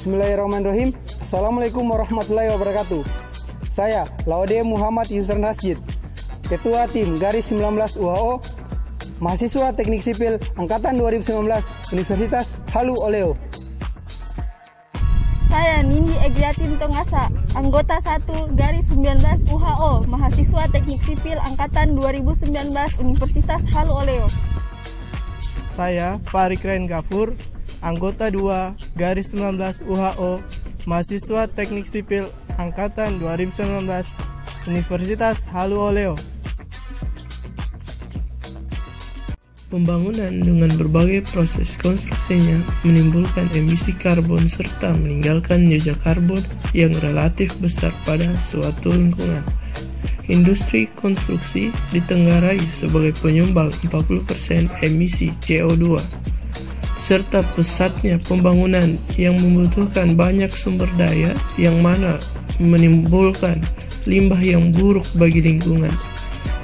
Bismillahirrahmanirrahim. Assalamualaikum warahmatullahi wabarakatuh. Saya Laude Muhammad Yusran Rasjid, Ketua Tim Garis 19 UHO, mahasiswa Teknik Sipil Angkatan 2019 Universitas Halu Oleo. Saya Nindi Egriatin Tongasa, anggota 1 Garis 19 UHO, mahasiswa Teknik Sipil Angkatan 2019 Universitas Halu Oleo. Saya Farik Rain Gafur, anggota 2 Garis 19 UHO, mahasiswa Teknik Sipil Angkatan 2019 Universitas Halu Oleo. Pembangunan dengan berbagai proses konstruksinya menimbulkan emisi karbon serta meninggalkan jejak karbon yang relatif besar pada suatu lingkungan. Industri konstruksi ditenggarai sebagai penyumbang 40% emisi CO2, serta pesatnya pembangunan yang membutuhkan banyak sumber daya yang mana menimbulkan limbah yang buruk bagi lingkungan.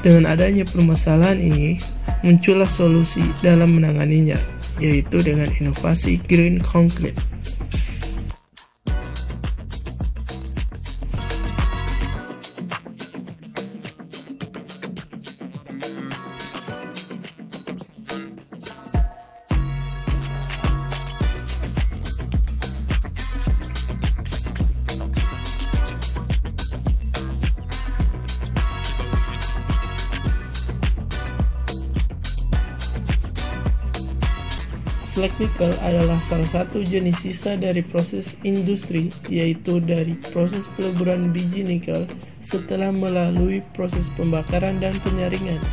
Dengan adanya permasalahan ini, muncullah solusi dalam menanganinya, yaitu dengan inovasi Green Concrete. Slag nickel adalah salah satu jenis sisa dari proses industri, yaitu dari proses peleburan biji nikel setelah melalui proses pembakaran dan penyaringan.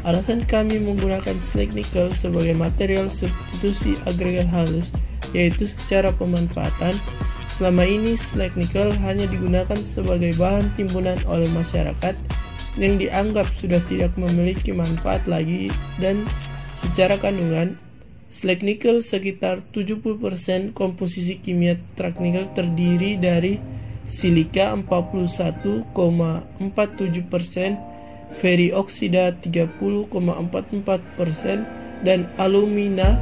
Alasan kami menggunakan slag nickel sebagai material substitusi agregat halus, yaitu secara pemanfaatan, selama ini slag nickel hanya digunakan sebagai bahan timbunan oleh masyarakat yang dianggap sudah tidak memiliki manfaat lagi, dan secara kandungan slag nickel sekitar 70% komposisi kimia truk nickel terdiri dari silika 41,47%, ferrioksida 30,44%, dan alumina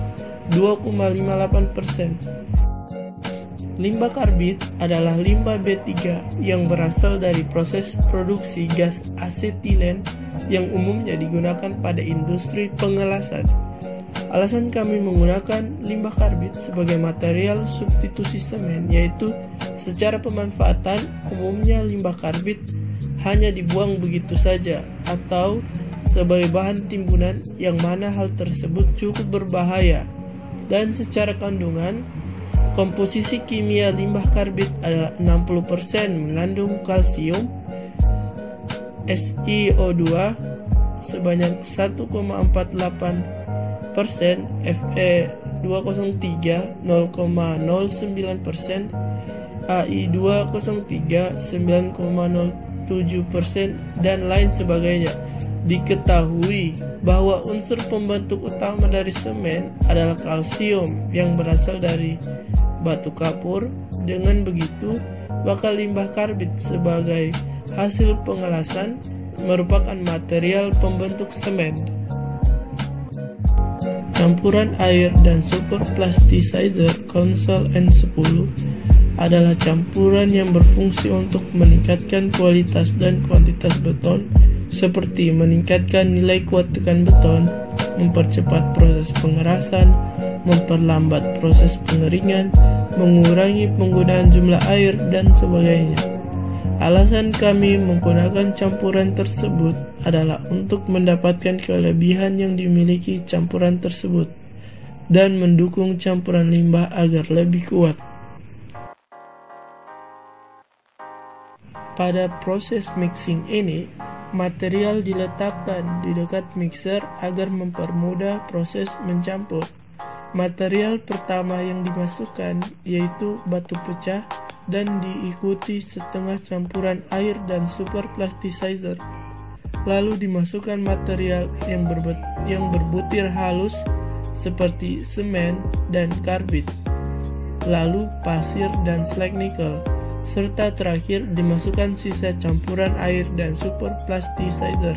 2,58%. Limbah karbit adalah limbah B3 yang berasal dari proses produksi gas asetilen yang umumnya digunakan pada industri pengelasan. Alasan kami menggunakan limbah karbit sebagai material substitusi semen, yaitu secara pemanfaatan umumnya limbah karbit hanya dibuang begitu saja atau sebagai bahan timbunan, yang mana hal tersebut cukup berbahaya. Dan secara kandungan, komposisi kimia limbah karbit adalah 60% mengandung kalsium, SiO2 sebanyak 1,48%, Fe203 0,09%, Ai203 9,07%, dan lain sebagainya. Diketahui bahwa unsur pembentuk utama dari semen adalah kalsium yang berasal dari batu kapur. Dengan begitu, maka limbah karbit sebagai hasil pengelasan merupakan material pembentuk semen. Campuran air dan super plasticizer Council N10 adalah campuran yang berfungsi untuk meningkatkan kualitas dan kuantitas beton, seperti meningkatkan nilai kuat tekan beton, mempercepat proses pengerasan, memperlambat proses pengeringan, mengurangi penggunaan jumlah air, dan sebagainya. Alasan kami menggunakan campuran tersebut adalah untuk mendapatkan kelebihan yang dimiliki campuran tersebut dan mendukung campuran limbah agar lebih kuat. Pada proses mixing ini, material diletakkan di dekat mixer agar mempermudah proses mencampur. Material pertama yang dimasukkan yaitu batu pecah, dan diikuti setengah campuran air dan super plasticizer. Lalu dimasukkan material yang berbutir halus seperti semen dan karbit, lalu pasir dan slag nickel, serta terakhir dimasukkan sisa campuran air dan super plasticizer.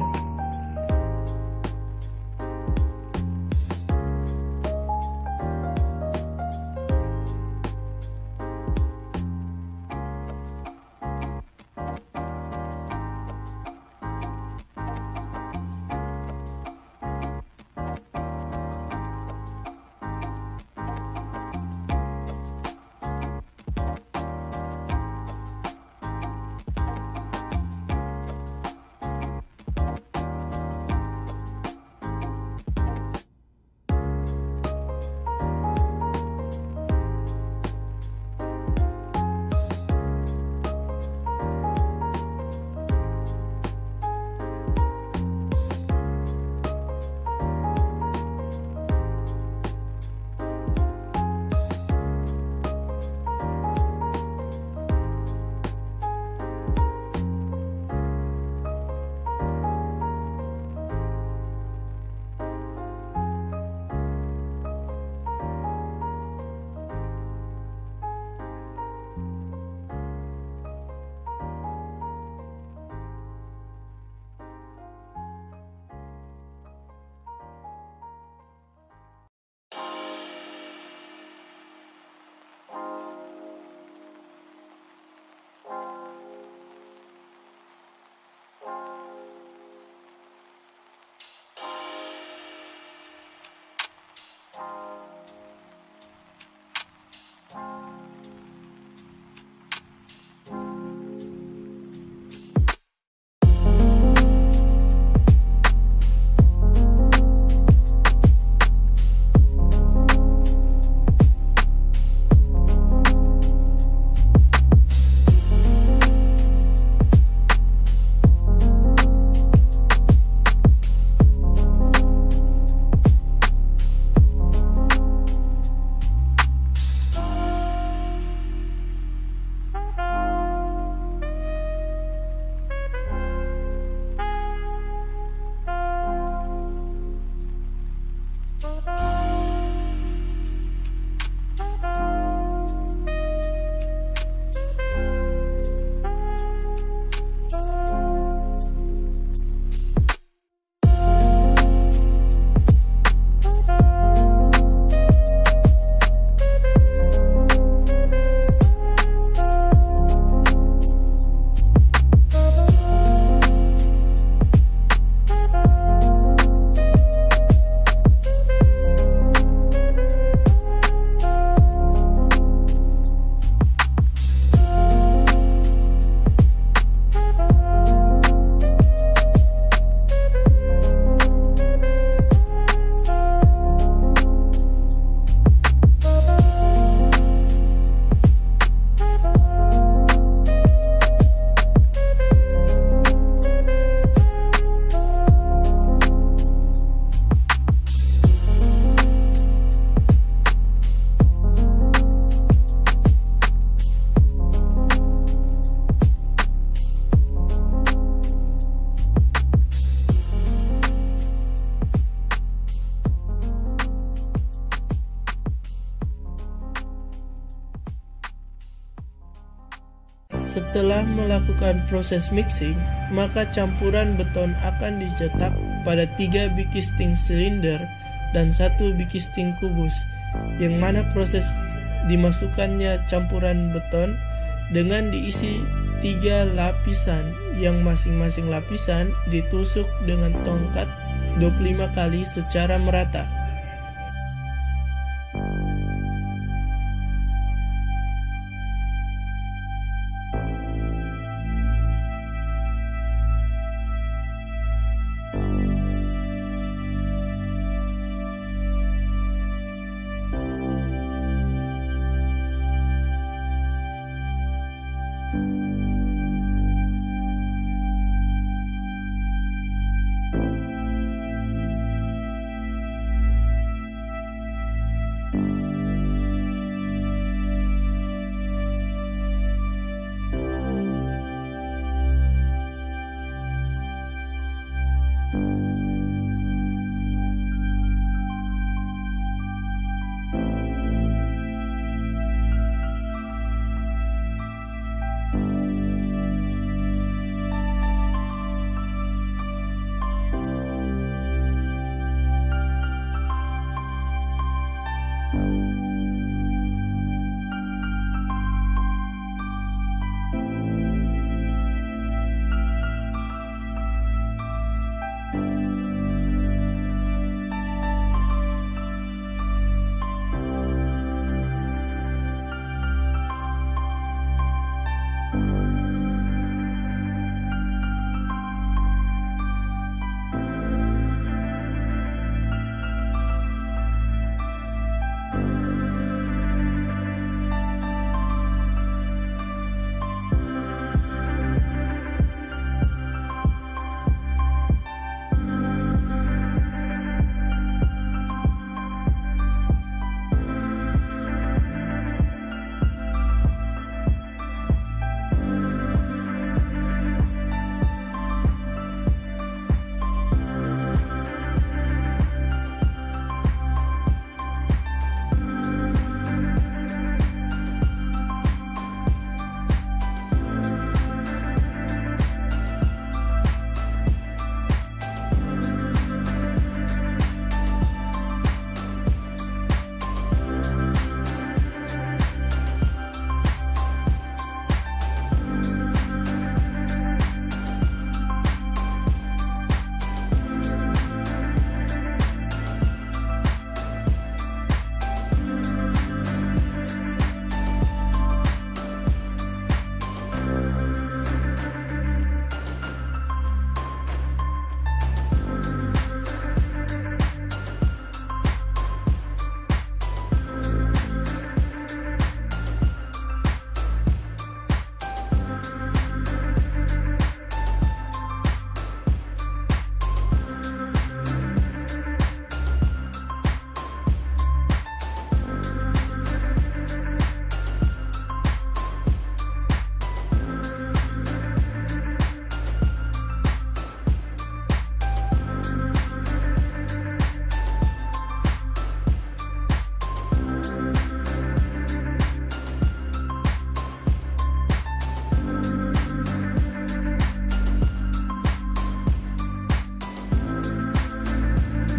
Setelah melakukan proses mixing, maka campuran beton akan dicetak pada 3 biji sting silinder dan 1 biji sting kubus, yang mana proses dimasukkannya campuran beton dengan diisi 3 lapisan, yang masing-masing lapisan ditusuk dengan tongkat 25 kali secara merata.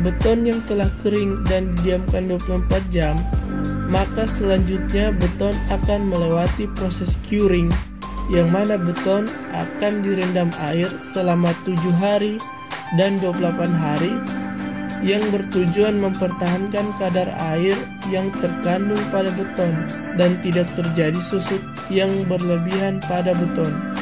beton yang telah kering dan didiamkan 24 jam, maka selanjutnya beton akan melewati proses curing, yang mana beton akan direndam air selama 7 hari dan 28 hari, yang bertujuan mempertahankan kadar air yang terkandung pada beton dan tidak terjadi susut yang berlebihan pada beton.